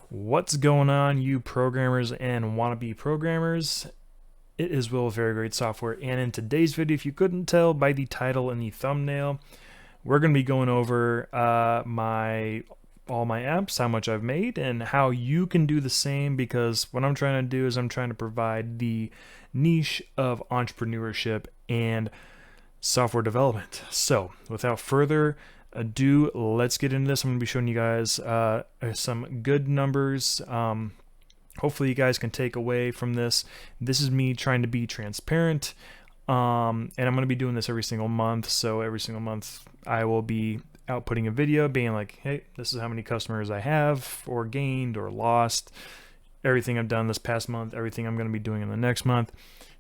What's going on, you programmers and wannabe programmers? It is Will with Very Great Software, and in today's video, if you couldn't tell by the title and the thumbnail, we're going to be going over all my apps, how much I've made, and how you can do the same, because what I'm trying to do is I'm trying to provide the niche of entrepreneurship and software development. So without further ado, let's get into this. I'm going to be showing you guys some good numbers. Hopefully you guys can take away from this. This is me trying to be transparent, and I'm going to be doing this every single month. So every single month I will be outputting a video being like, hey, this is how many customers I have or gained or lost, everything I've done this past month, everything I'm going to be doing in the next month,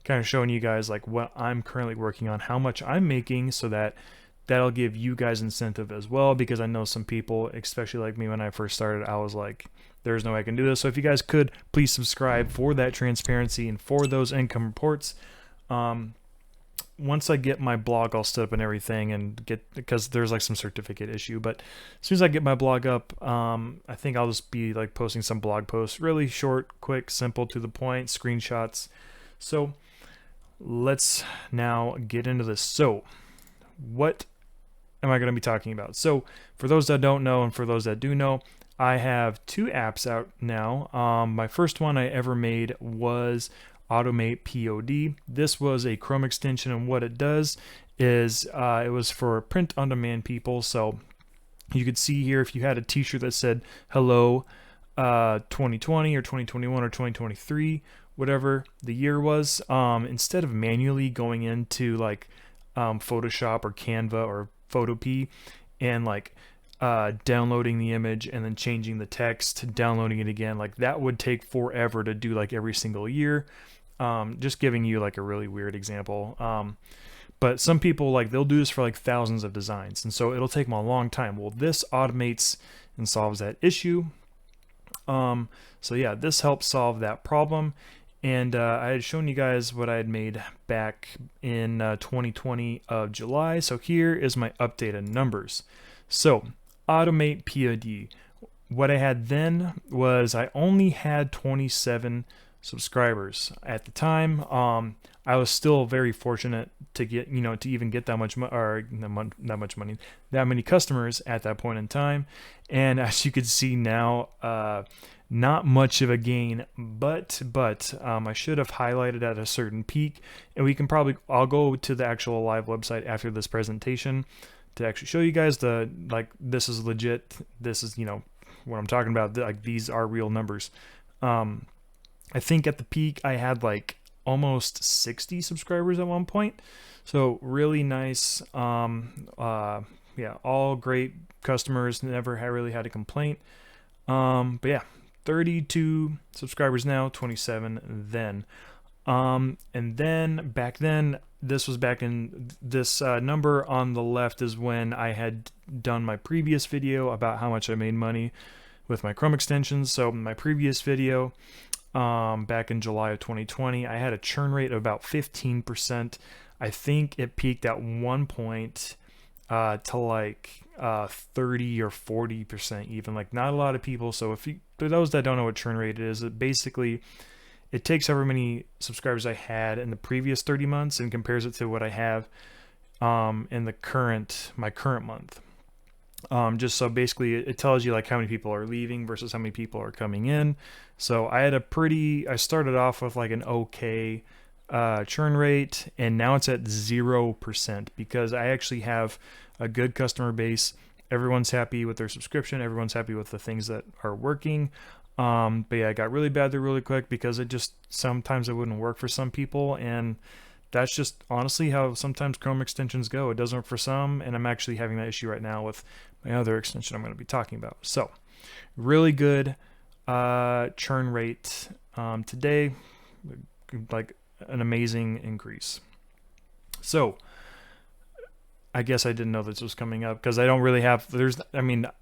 kind of showing you guys like what I'm currently working on, how much I'm making, so that'll give you guys incentive as well, because I know some people, especially like me when I first started, I was like, there's no way I can do this. So if you guys could please subscribe for that transparency and for those income reports. Once I get my blog all set up and everything, and because there's like some certificate issue, but as soon as I get my blog up, I think I'll just be like posting some blog posts, really short, quick, simple, to the point, screenshots. So let's now get into this. So what am I going to be talking about? So for those that don't know, and for those that do know, I have two apps out now. My first one I ever made was Automate POD. This was a Chrome extension, and what it does is it was for print on demand people. So you could see here, if you had a t-shirt that said hello 2020 or 2021 or 2023, whatever the year was, instead of manually going into like Photoshop or Canva or Photopea and like downloading the image and then changing the text, downloading it again, like that would take forever to do like every single year. Just giving you like a really weird example. But some people, like, they'll do this for like thousands of designs, and so it'll take them a long time. Well, this automates and solves that issue. So yeah, this helps solve that problem. And I had shown you guys what I had made back in 2020 of July. So here is my updated numbers. So Automate POD. What I had then was I only had 27 subscribers at the time. I was still very fortunate to get, to even get that much that many customers at that point in time. And as you can see now, not much of a gain, but I should have highlighted at a certain peak, and I'll go to the actual live website after this presentation to actually show you guys this is legit. This is, what I'm talking about. Like, these are real numbers. I think at the peak I had like almost 60 subscribers at one point. So really nice. Yeah, all great customers, never really had a complaint. But yeah, 32 subscribers now, 27 then. And then back then, this was back in this number on the left is when I had done my previous video about how much I made money with my Chrome extensions. So my previous video, back in July of 2020, I had a churn rate of about 15%. I think it peaked at one point to like 30 or 40% even. Like, not a lot of people. So for those that don't know what churn rate is, it takes however many subscribers I had in the previous 30 months and compares it to what I have in my current month. Just so basically it tells you like how many people are leaving versus how many people are coming in. So I started off with like an okay churn rate, and now it's at 0% because I actually have a good customer base. Everyone's happy with their subscription. Everyone's happy with the things that are working. But yeah, it got really bad there really quick because sometimes it wouldn't work for some people, and that's just honestly how sometimes Chrome extensions go. It doesn't work for some, and I'm actually having that issue right now with my other extension I'm going to be talking about. So really good churn rate today, like an amazing increase. So I guess I didn't know this was coming up because I don't really have,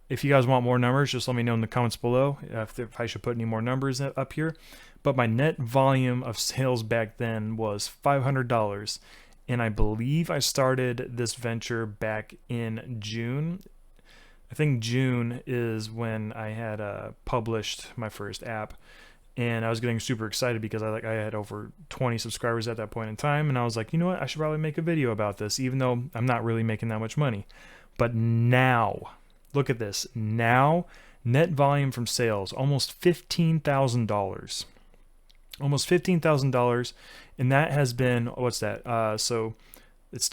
if you guys want more numbers, just let me know in the comments below if I should put any more numbers up here. But my net volume of sales back then was $500. And I believe I started this venture back in June. I think June is when I had published my first app, and I was getting super excited because I had over 20 subscribers at that point in time, and I was like, you know what, I should probably make a video about this, even though I'm not really making that much money. But now, look at this. Now, net volume from sales almost $15,000, almost $15,000, and that has been, what's that? So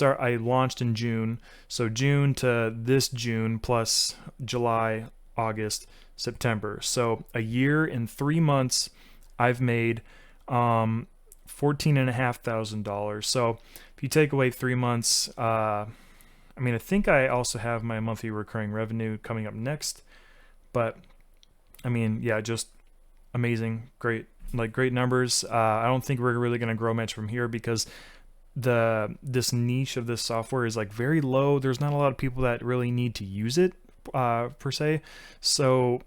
I launched in June, so June to this June plus July, August, September. So a year and 3 months, I've made $14,500. So if you take away 3 months, I mean, I think I also have my monthly recurring revenue coming up next, but I mean, yeah, just amazing, great, like great numbers. I don't think we're really going to grow much from here because this niche of this software is like very low. There's not a lot of people that really need to use it per se. So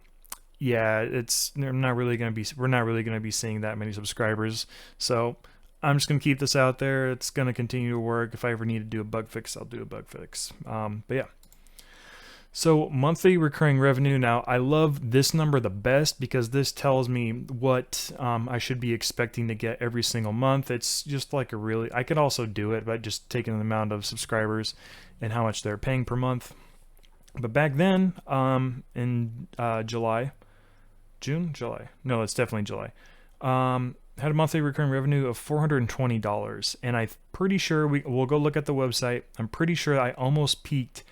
yeah, we're not really going to be seeing that many subscribers. So I'm just going to keep this out there. It's going to continue to work. If I ever need to do a bug fix, I'll do a bug fix. But yeah. So monthly recurring revenue. Now, I love this number the best because this tells me what I should be expecting to get every single month. It's just like I could also do it by just taking the amount of subscribers and how much they're paying per month. But back then, in July, no, it's definitely July, had a monthly recurring revenue of $420. And I'm pretty sure we'll go look at the website. I'm pretty sure I almost peaked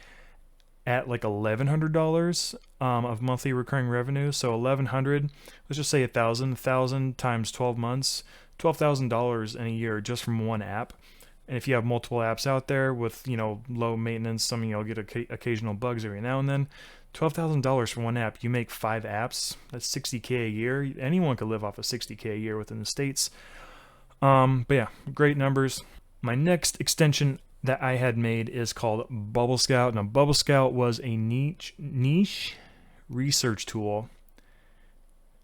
at like $1,100 of monthly recurring revenue. So 1,100, let's just say 1,000 times 12 months, $12,000 in a year just from one app. And if you have multiple apps out there with, low maintenance, some of you'll get occasional bugs every now and then. $12,000 for one app. You make 5 apps. That's $60K a year. Anyone could live off of $60K a year within the States. But yeah, great numbers. My next extension that I had made is called Bubble Scout. Now, Bubble Scout was a niche research tool.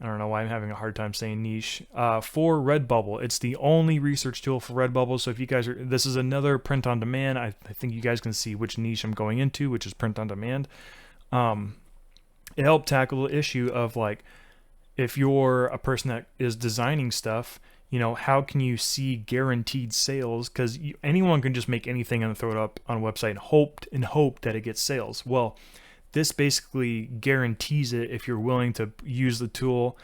I don't know why I'm having a hard time saying niche, for Redbubble. It's the only research tool for Redbubble. So if you guys this is another print on demand. I think you guys can see which niche I'm going into, which is print on demand. It helped tackle the issue of like, if you're a person that is designing stuff, how can you see guaranteed sales? Because anyone can just make anything and throw it up on a website and hope that it gets sales. Well, this basically guarantees it if you're willing to use the tool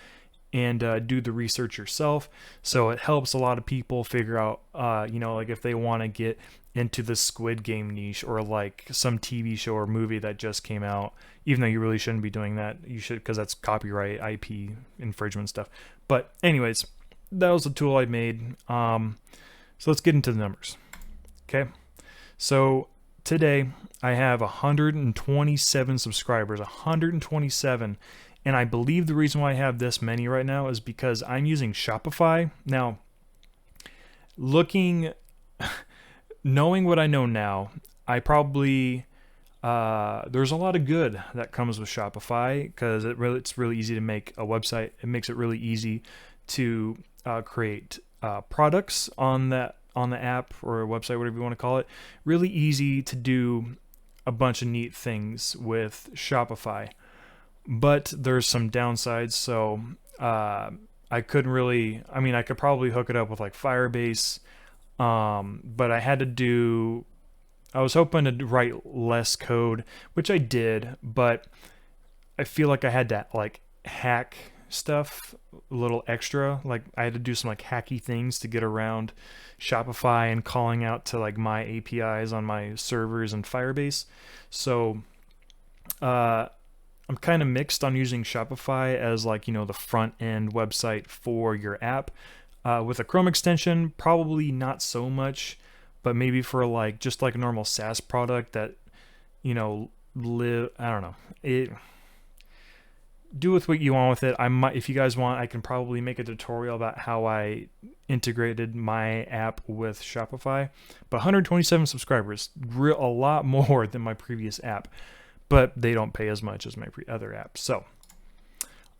and do the research yourself. So it helps a lot of people figure out, like if they want to get into the Squid Game niche or like some TV show or movie that just came out, even though you really shouldn't be doing that. You should, because that's copyright, IP infringement stuff. But anyways, that was the tool I made. So let's get into the numbers. Okay. So today I have 127 subscribers, 127. And I believe the reason why I have this many right now is because I'm using Shopify. Now, knowing what I know now, I probably, there's a lot of good that comes with Shopify because it's really easy to make a website. It makes it really easy to create products on the app or a website, whatever you want to call it. Really easy to do a bunch of neat things with Shopify, but there's some downsides. So I couldn't really, I could probably hook it up with like Firebase, but I was hoping to write less code, which I did, but I feel like I had to like hack stuff a little extra. Like I had to do some like hacky things to get around Shopify and calling out to like my APIs on my servers and Firebase. So I'm kind of mixed on using Shopify as like, the front end website for your app. With a Chrome extension, probably not so much, but maybe for like just like a normal SaaS product that, I don't know. Do with what you want with it. If you guys want, I can probably make a tutorial about how I integrated my app with Shopify. But 127 subscribers, a lot more than my previous app, but they don't pay as much as my other app. So,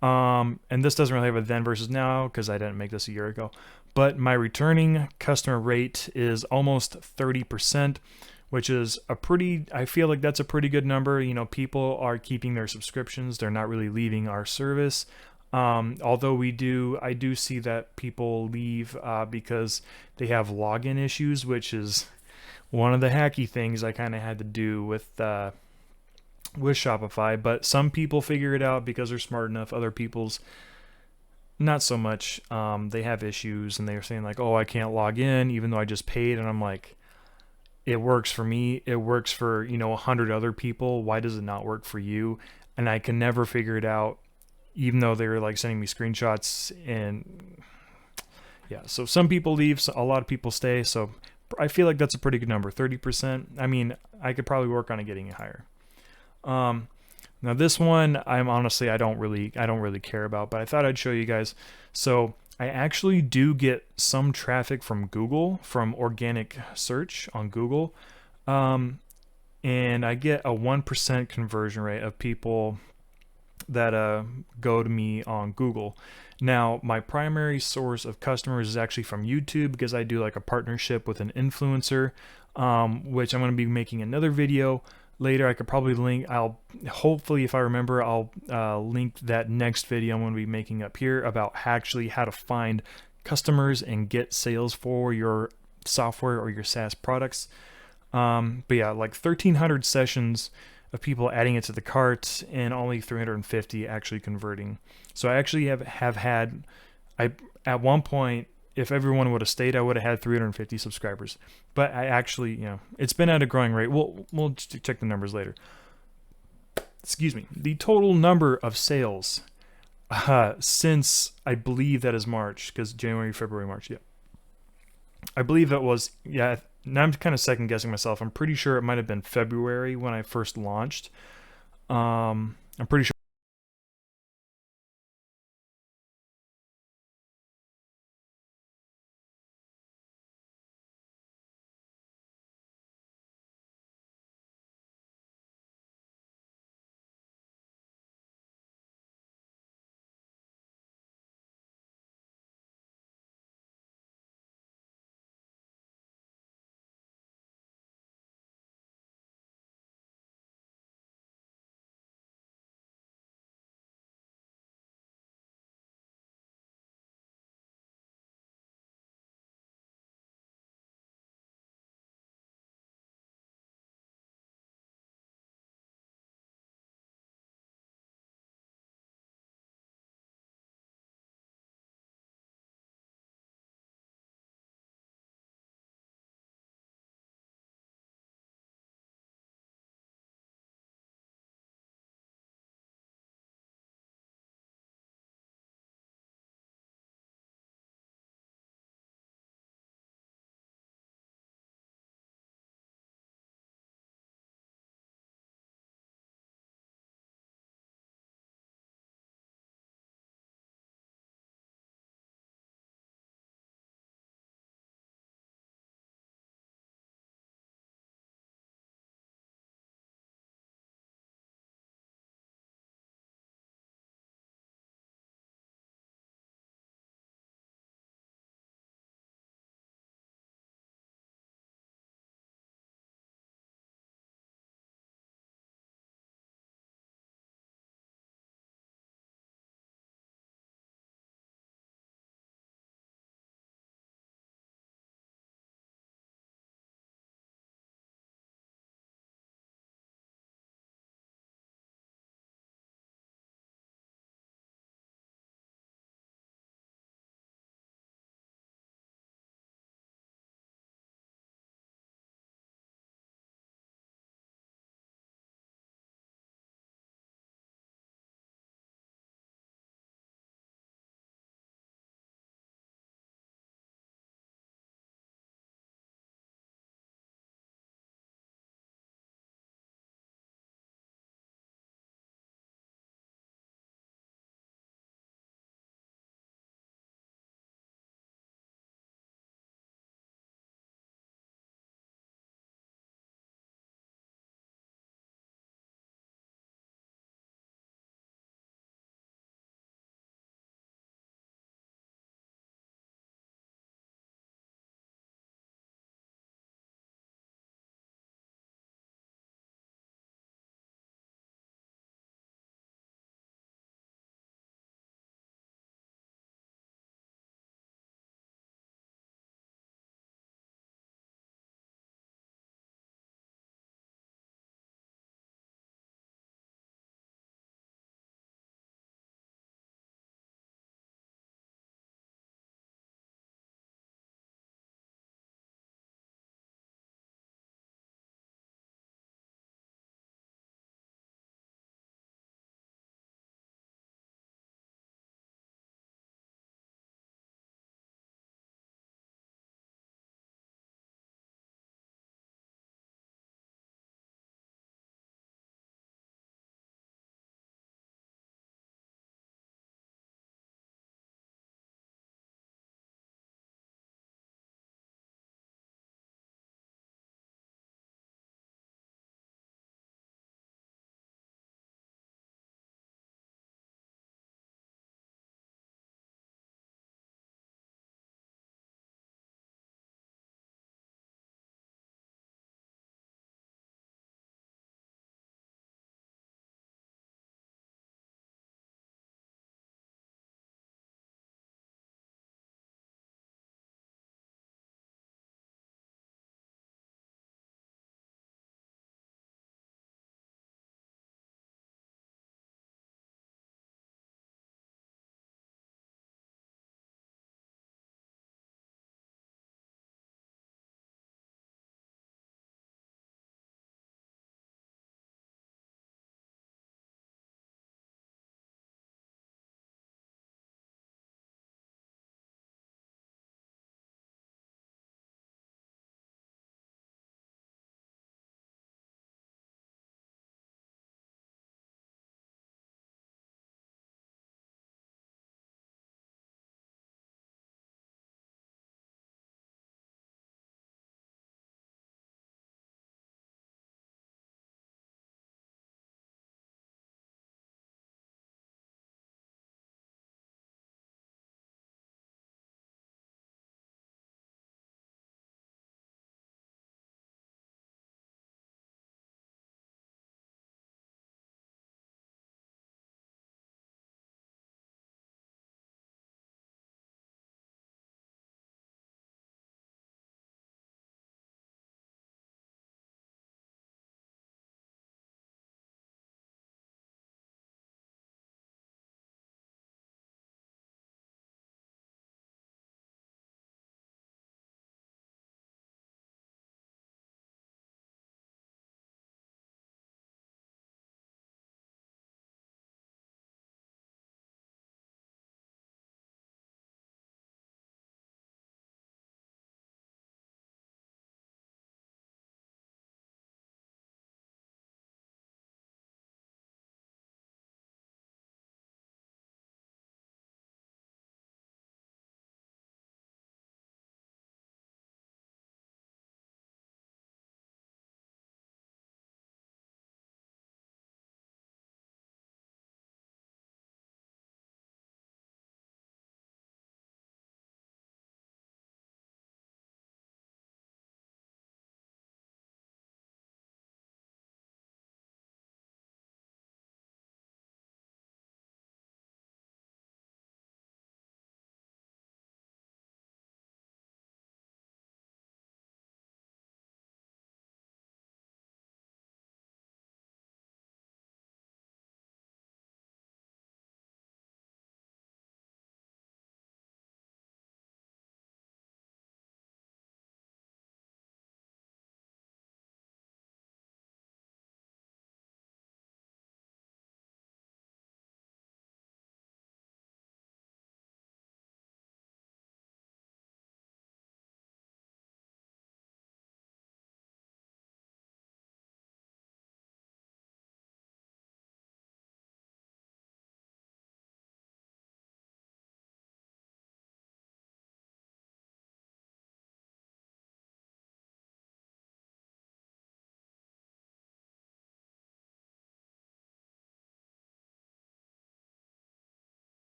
and this doesn't really have a then versus now because I didn't make this a year ago. But my returning customer rate is almost 30%, which is I feel like that's a pretty good number. You know, people are keeping their subscriptions. They're not really leaving our service. Although I do see that people leave because they have login issues, which is one of the hacky things I kind of had to do with Shopify. But some people figure it out because they're smart enough. Other people's not so much. They have issues, and they're saying like, "Oh, I can't log in," even though I just paid. And I'm like, "It works for me. It works for 100 other people. Why does it not work for you?" And I can never figure it out, even though they were like sending me screenshots. And yeah, so some people leave, so a lot of people stay. So I feel like that's a pretty good number, 30%. I mean, I could probably work on it getting it higher. Now this one, I don't really care about, but I thought I'd show you guys. So I actually do get some traffic from Google, from organic search on Google, and I get a 1% conversion rate of people that go to me on Google. Now, my primary source of customers is actually from YouTube, because I do like a partnership with an influencer, which I'm going to be making another video later. I could probably link, hopefully if I remember, I'll link that next video I'm going to be making up here about actually how to find customers and get sales for your software or your SaaS products. But yeah, like 1,300 sessions of people adding it to the cart and only 350 actually converting. So I actually have had, at one point, if everyone would have stayed, I would have had 350 subscribers. But I actually, it's been at a growing rate. We'll check the numbers later. Excuse me. The total number of sales since, I believe that is March, because January, February, March, yeah. I believe that was, yeah, now I'm kind of second guessing myself. I'm pretty sure it might have been February when I first launched. I'm pretty